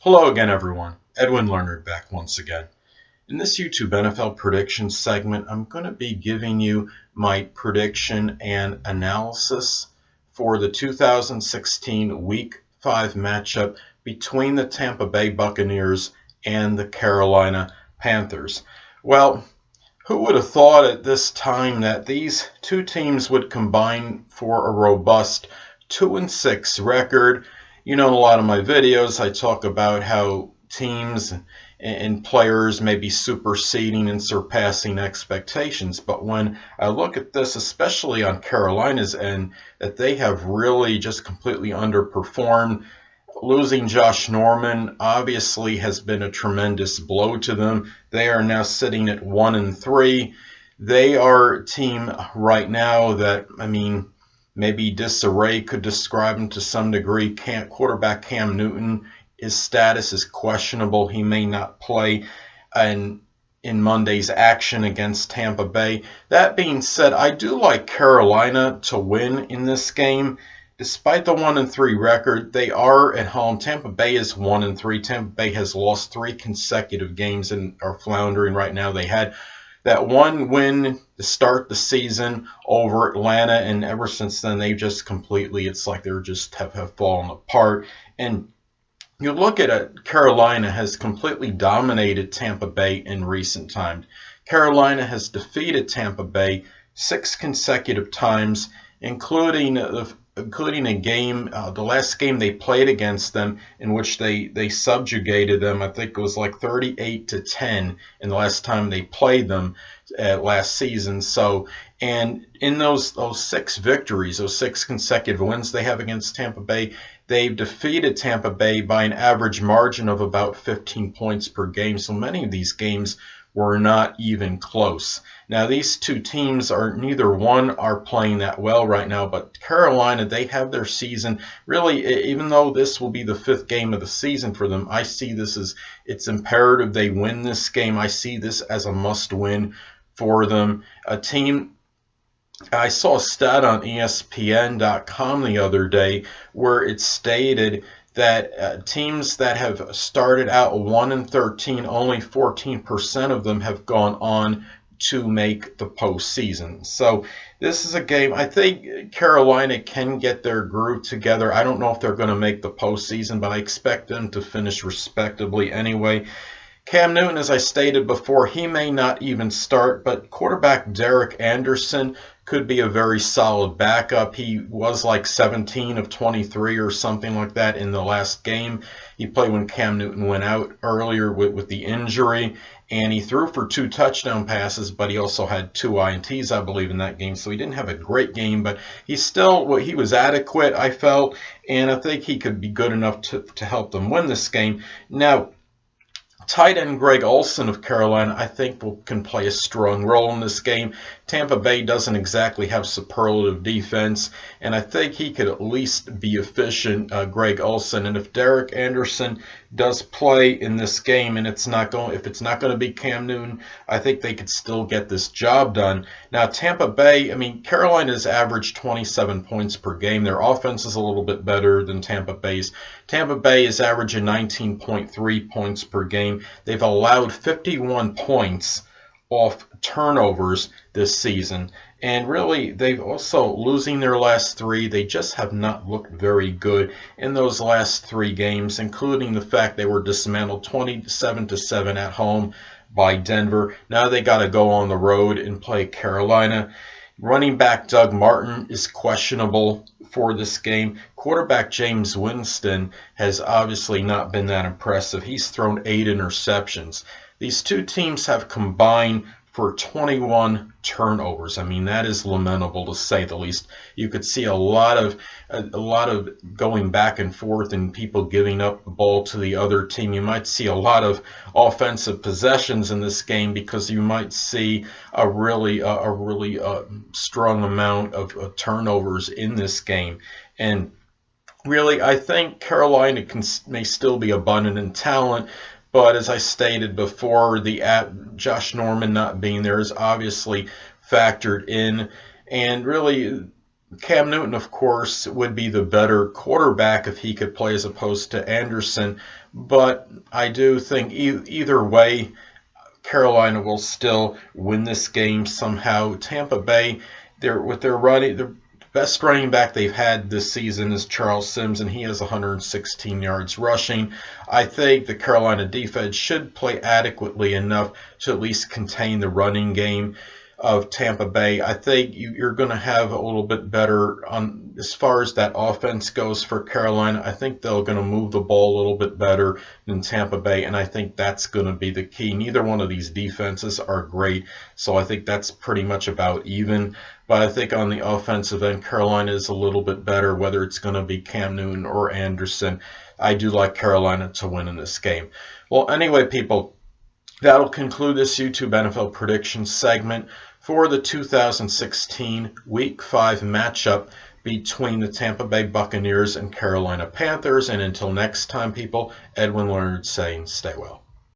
Hello again, everyone. Edwin Learnard back once again. In this YouTube NFL prediction segment, I'm going to be giving you my prediction and analysis for the 2016 Week 5 matchup between the Tampa Bay Buccaneers and the Carolina Panthers. Well, who would have thought at this time that these two teams would combine for a robust 2-6 record? You know, in a lot of my videos, I talk about how teams and players may be superseding and surpassing expectations. But when I look at this, especially on Carolina's end, that they have really just completely underperformed. Losing Josh Norman obviously has been a tremendous blow to them. They are now sitting at 1-3. They are a team right now that, maybe disarray could describe him to some degree. Quarterback Cam Newton, his status is questionable. He may not play in Monday's action against Tampa Bay. That being said, I do like Carolina to win in this game. Despite the 1-3 record, they are at home. Tampa Bay is 1-3. Tampa Bay has lost 3 consecutive games and are floundering right now. They had that one win to start the season over Atlanta, and ever since then they just completely, it's like they're just have fallen apart. And you look at it, Carolina has completely dominated Tampa Bay in recent times. Carolina has defeated Tampa Bay 6 consecutive times, including a game, the last game they played against them, in which they subjugated them. I think it was like 38-10 in the last time they played them last season. So, and in those 6 victories, those 6 consecutive wins they have against Tampa Bay, they've defeated Tampa Bay by an average margin of about 15 points per game. So many of these games were not even close. Now, these two teams neither one are playing that well right now, but Carolina, they have their season. Really, even though this will be the 5th game of the season for them, I see this as, it's imperative they win this game. I see this as a must-win for them. A team, I saw a stat on ESPN.com the other day where it stated that teams that have started out 1-13, only 14% of them have gone on to make the postseason. So this is a game, I think Carolina can get their groove together. I don't know if they're going to make the postseason, but I expect them to finish respectably anyway. Cam Newton, as I stated before, he may not even start, but quarterback Derek Anderson could be a very solid backup. He was like 17 of 23 or something like that in the last game. He played when Cam Newton went out earlier with the injury, and he threw for 2 touchdown passes, but he also had 2 INTs, I believe, in that game. So he didn't have a great game, but he was adequate, I felt, and I think he could be good enough to help them win this game. Now, tight end Greg Olsen of Carolina, I think, can play a strong role in this game. Tampa Bay doesn't exactly have superlative defense, and I think he could at least be efficient, Greg Olsen. And if Derek Anderson does play in this game, and if it's not going to be Cam Newton, I think they could still get this job done. Now, Tampa Bay, Carolina's averaged 27 points per game. Their offense is a little bit better than Tampa Bay's. Tampa Bay is averaging 19.3 points per game. They've allowed 51 points off turnovers this season. And really, they've also, losing their last 3, they just have not looked very good in those last 3 games, including the fact they were dismantled 27-7 at home by Denver. Now they got to go on the road and play Carolina. Running back Doug Martin is questionable for this game. Quarterback James Winston has obviously not been that impressive. He's thrown 8 interceptions. These two teams have combined for 21 turnovers. That is lamentable, to say the least. You could see a lot of going back and forth and people giving up the ball to the other team. You might see a lot of offensive possessions in this game because you might see a really strong amount of turnovers in this game. And really, I think Carolina may still be abundant in talent, but as I stated before, Josh Norman not being there is obviously factored in. And really, Cam Newton, of course, would be the better quarterback if he could play as opposed to Anderson. But I do think either way, Carolina will still win this game somehow. Tampa Bay, with their running, the best running back they've had this season is Charles Sims, and he has 116 yards rushing. I think the Carolina defense should play adequately enough to at least contain the running game of Tampa Bay. I think you're going to have a little bit better on as far as that offense goes for Carolina. I think they're going to move the ball a little bit better than Tampa Bay, and I think that's going to be the key. Neither one of these defenses are great, so I think that's pretty much about even. But I think on the offensive end, Carolina is a little bit better, whether it's going to be Cam Newton or Anderson. I do like Carolina to win in this game. Well, anyway, people, that'll conclude this YouTube NFL prediction segment for the 2016 Week 5 matchup between the Tampa Bay Buccaneers and Carolina Panthers. And until next time, people, Edwin Learnard saying stay well.